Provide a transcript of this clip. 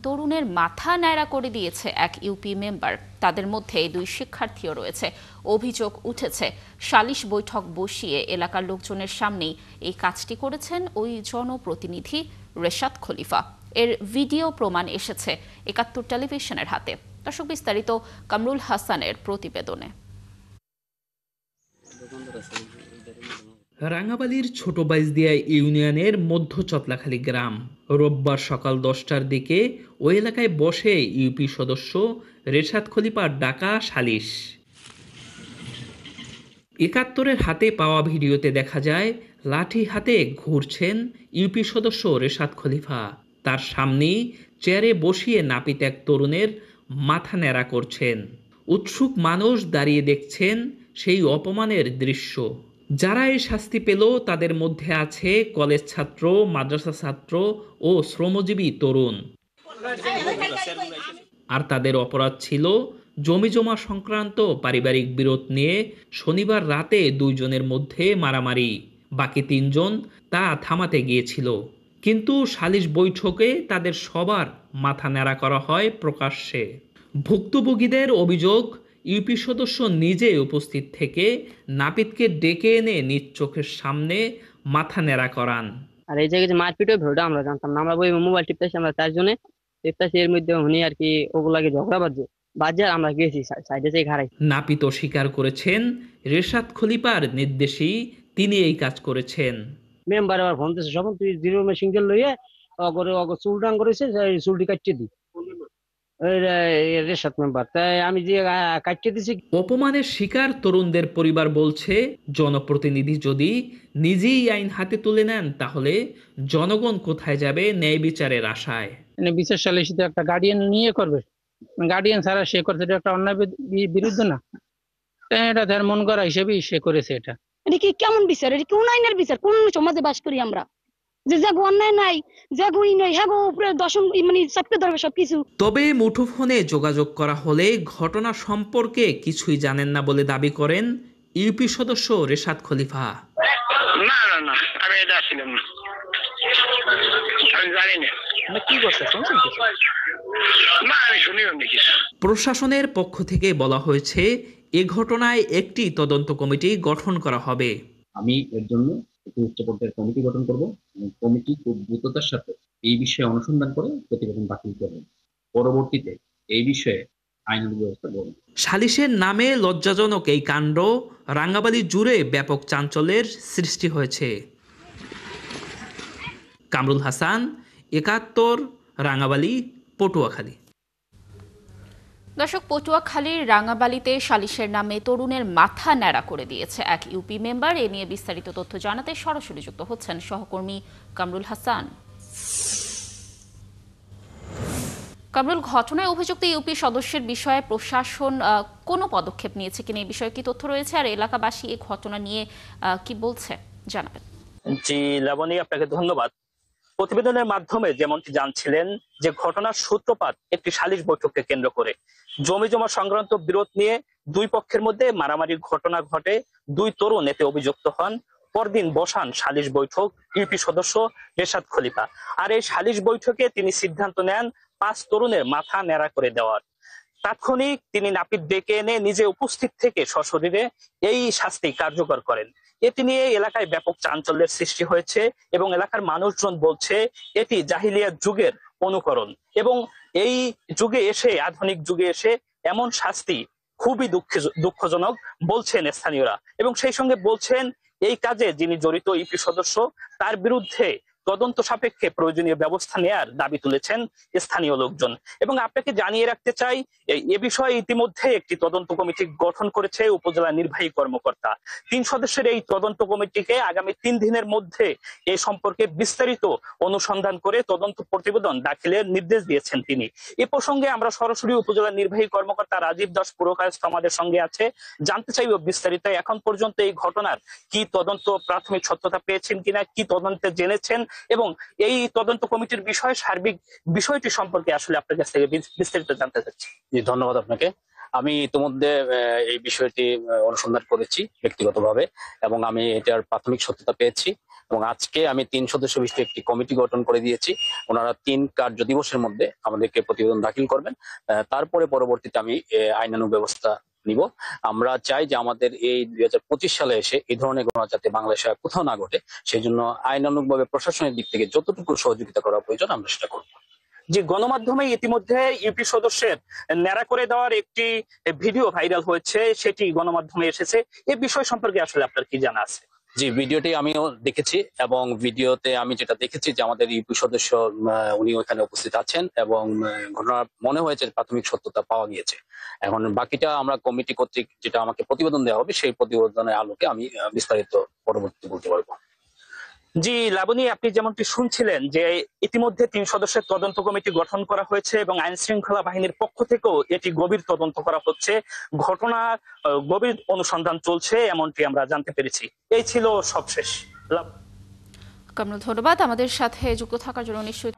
তরুণের মাথা ন্যাড়া করে দিয়েছে এক ইউপি মেম্বার। তাদের মধ্যে 2 শিক্ষার্থীও রয়েছে। অভিযোগ উঠেছে সালিশ বৈঠক বসিয়ে এলাকার লোকজনের সামনেই এই কাজটি করেছেন ওই জনপ্রতিনিধি রেশাদ খলিফা। এর ভিডিও প্রমাণ এসেছে ৭১ টেলিভিশনের হাতে। দর্শক, বিস্তারিত কামরুল হাসানের প্রতিবেদনে। রাঙ্গাবালির ছোট বাইজদিয়া ইউনিয়নের মধ্য চতলাখালী গ্রাম। রোববার সকাল 10টার দিকে ওই এলাকায় বসে ইউপি সদস্য রেশাদ খলিফার ডাকা সালিশ। ৭১-এর হাতে পাওয়া ভিডিওতে দেখা যায় লাঠি হাতে ঘুরছেন ইউপি সদস্য রেশাদ খলিফা। তার সামনেই চেয়ারে বসিয়ে নাপিত এক তরুণের মাথা ন্যাড়া করছেন। উৎসুক মানুষ দাঁড়িয়ে দেখছেন সেই অপমানের দৃশ্য। যারা এই শাস্তি পেল তাদের মধ্যে আছে কলেজ ছাত্র, মাদ্রাসা ছাত্র ও শ্রমজীবী তরুণ। আর তাদের অপরাধ ছিল জমিজমা সংক্রান্ত পারিবারিক বিরোধ নিয়ে শনিবার রাতে 2 জনের মধ্যে মারামারি। বাকি 3 জন তা থামাতে গিয়েছিল, কিন্তু সালিশ বৈঠকে তাদের সবার মাথা ন্যাড়া করা হয় প্রকাশ্যে। ভুক্তভোগীদের অভিযোগ, ইউপি সদস্য নিজে উপস্থিত থেকে নাপিতকে ডেকে এনে নিজ চোখের সামনে মাথা ন্যাড়া করান। আর এই জায়গায় যে মারপিট ভিডিওটা আমরা জানতাম না। আমরা ওই মোবাইল টিপতেছি, আমরা 4 জনে টিপতেছি, এর মধ্যে উনি আর কি ওগুলাকে ঝগড়া বাজে আমরা গিয়েছি সাইডে সেই ঘাড়াই। নাপিত স্বীকার করেছেন রেশাদ খলিফার নির্দেশেই তিনি এই কাজ করেছেন। মেম্বার আবার ফোন দিয়েছে, সব তুই জিরো মেশিন লইয়ে চুল ডাং করেছে, চুলটি কাটতে দি রেশাদ মেম্বার, তাই আমি যে কাটতে দিছি। অপমানের শিকার তরুণদের পরিবার বলছে, জনপ্রতিনিধি যদি নিজেই আইন হাতে তুলে নেন তাহলে জনগণ কোথায় যাবে ন্যায় বিচারের আশায়? বিচার সালিসি তো একটা গার্ডিয়ান নিয়ে করবে, গার্ডিয়ান ছাড়া সে করছে, এটা একটা অন্যায় বিরুদ্ধ না। এটা তার মন করা হিসেবেই সে করেছে। এটা কি কেমন বিচার? এটা কোন আইনের বিচার? কোন সমাজে বাস করি আমরা যে জাগো অন্যায় নাই, জাগোই নয়, হ্যাঁ উপরে দশম মানে চাপকে ধরবে সবকিছু। তবে মুঠোফোনে যোগাযোগ করা হলে ঘটনা সম্পর্কে কিছুই জানেন না বলে দাবি করেন ইউপি সদস্য রেশাদ খলিফা। না না না, আমি এটা ছিলাম না, আমি জানি না। কি করছে শুনছেন? না, আমি শুনিও নি কিছু। প্রশাসনের পক্ষ থেকে বলা হয়েছে এ ঘটনায় একটি তদন্ত কমিটি গঠন করা হবে। আমি এর জন্য একটি উচ্চ পর্যায়ের কমিটি গঠন করব এবং কমিটি খুব দ্রুততার সাথে এই বিষয়ে অনুসন্ধান করে প্রতিবেদন দাখিল করবে। পরবর্তীতে এই বিষয়ে আইনানুগ ব্যবস্থা গ্রহণ করবে। সালিশের নামে লজ্জাজনক এই কাণ্ড রাঙ্গাবালি জুড়ে ব্যাপক চাঞ্চল্যের সৃষ্টি হয়েছে। কামরুল হাসান, ৭১, রাঙ্গাবালি, পটুয়াখালী। দর্শক, পটুয়াখালীর রাঙ্গাবালিতে সালিশের নামে তরুণের মাথা ন্যাড়া করে দিয়েছে এক ইউপি মেম্বার। এ নিয়ে বিস্তারিত তথ্য জানাতে সরাসরি যুক্ত হচ্ছেন সহকর্মী কামরুল হাসান। কামরুল, ঘটনায় অভিযুক্ত ইউপি সদস্যের বিষয়ে প্রশাসন কোনো পদক্ষেপ নিয়েছে কিনা, এই বিষয়ে কি তথ্য রয়েছে, আর এলাকাবাসী এই ঘটনা নিয়ে কি বলছে জানাবেন? জি লাবণী, আপনাকে ধন্যবাদ। প্রতিবেদনের মাধ্যমে যেমনটি জানছিলেন যে ঘটনার সূত্রপাত একটি সালিশ বৈঠককে কেন্দ্র করে। জমি জমা সংক্রান্ত বিরোধ নিয়ে 2 পক্ষের মধ্যে মারামারির ঘটনা ঘটে। 2 তরুণ এতে অভিযুক্ত হন। পরদিন বসান সালিশ বৈঠক ইউপি সদস্য রেশাদ খলিফা। আর এই সালিশ বৈঠকে তিনি সিদ্ধান্ত নেন 5 তরুণের মাথা ন্যাড়া করে দেওয়ার। তাৎক্ষণিক তিনি নাপিত ডেকে এনে নিজে উপস্থিত থেকে সশরীরে এই শাস্তি কার্যকর করেন। এটি নিয়ে এলাকায় ব্যাপক চাঞ্চল্যের সৃষ্টি হয়েছে এবং এলাকার মানুষজন বলছে এটি জাহিলিয়া যুগের অনুকরণ এবং এই যুগে এসে, আধুনিক যুগে এসে এমন শাস্তি খুবই দুঃখজনক বলছেন স্থানীয়রা। এবং সেই সঙ্গে বলছেন এই কাজে যিনি জড়িত ইউপি সদস্য, তার বিরুদ্ধে তদন্ত সাপেক্ষে প্রয়োজনীয় ব্যবস্থা নেয়ার দাবি তুলেছেন স্থানীয় লোকজন। এবং আপনাকে জানিয়ে রাখতে চাই, এ বিষয়ে ইতিমধ্যে একটি তদন্ত কমিটি গঠন করেছে উপজেলা নির্বাহী কর্মকর্তা। 3 সদস্যের এই তদন্ত কমিটিকে আগামী 3 দিনের মধ্যে এ সম্পর্কে বিস্তারিত অনুসন্ধান করে তদন্ত প্রতিবেদন দাখিলের নির্দেশ দিয়েছেন তিনি। এ প্রসঙ্গে আমরা সরাসরি উপজেলা নির্বাহী কর্মকর্তা রাজীব দাস পুরকায়স্থ আমাদের সঙ্গে আছে, জানতে চাইব বিস্তারিত এখন পর্যন্ত এই ঘটনার কি তদন্ত প্রাথমিক সত্যতা পেয়েছেন কিনা, কি তদন্তে জেনেছেন এবং এই তদন্ত কমিটির বিষয়ে সার্বিক বিষয়টি সম্পর্কে আসলে আপনার কাছ থেকে বিস্তারিত জানতে চাচ্ছি। ধন্যবাদ আপনাকে। আমি ইতিমধ্যে এই বিষয়টি অনুসন্ধান করেছি ব্যক্তিগতভাবে এবং আমি এটার প্রাথমিক সত্যতা পেয়েছি এবং আজকে আমি 3 সদস্য বিশিষ্ট একটি কমিটি গঠন করে দিয়েছি। ওনারা 3 কার্য দিবসের মধ্যে আমাদেরকে প্রতিবেদন দাখিল করবেন। তারপরে পরবর্তীতে আমি আইনানুগ ব্যবস্থা নিব। আমরা চাই যে আমাদের এই 2025 সালে এসে এই ধরনের ঘটনা যাতে বাংলাদেশে কোথাও না ঘটে, সেই জন্য আইনানুগভাবে প্রশাসনের দিক থেকে যতটুকু সহযোগিতা করা প্রয়োজন আমরা সেটা করব। যে গণমাধ্যমে ইতিমধ্যে ইউপি সদস্যের ন্যাড়া করে দেওয়ার একটি ভিডিও ভাইরাল হয়েছে, সেটি গণমাধ্যমে এসেছে। এই বিষয় সম্পর্কে আসলে আপনার কি জানা আছে? জি, ভিডিওটি আমিও দেখেছি এবং ভিডিওতে আমি যেটা দেখেছি যে আমাদের ইউপি সদস্য উনি ওখানে উপস্থিত আছেন এবং ঘটনা মনে হয়েছে প্রাথমিক সত্যতা পাওয়া গিয়েছে। এখন বাকিটা আমরা কমিটি কর্তৃক যেটা আমাকে প্রতিবেদন দেওয়া হবে সেই প্রতিবেদনের আলোকে আমি বিস্তারিত পরবর্তী বলতে পারবো। জি লাবণী, আপনি যেমনটি শুনছিলেন যে ইতিমধ্যে 3 সদস্যের তদন্ত কমিটি গঠন করা হয়েছে এবং আইন শৃঙ্খলা বাহিনীর পক্ষ থেকেও এটি গভীর তদন্ত করা হচ্ছে, ঘটনার গভীর অনুসন্ধান চলছে, এমনটি আমরা জানতে পেরেছি। এই ছিল সবশেষ। কামরুল, ধন্যবাদ আমাদের সাথে যুক্ত থাকার জন্য। নিশ্চয়ই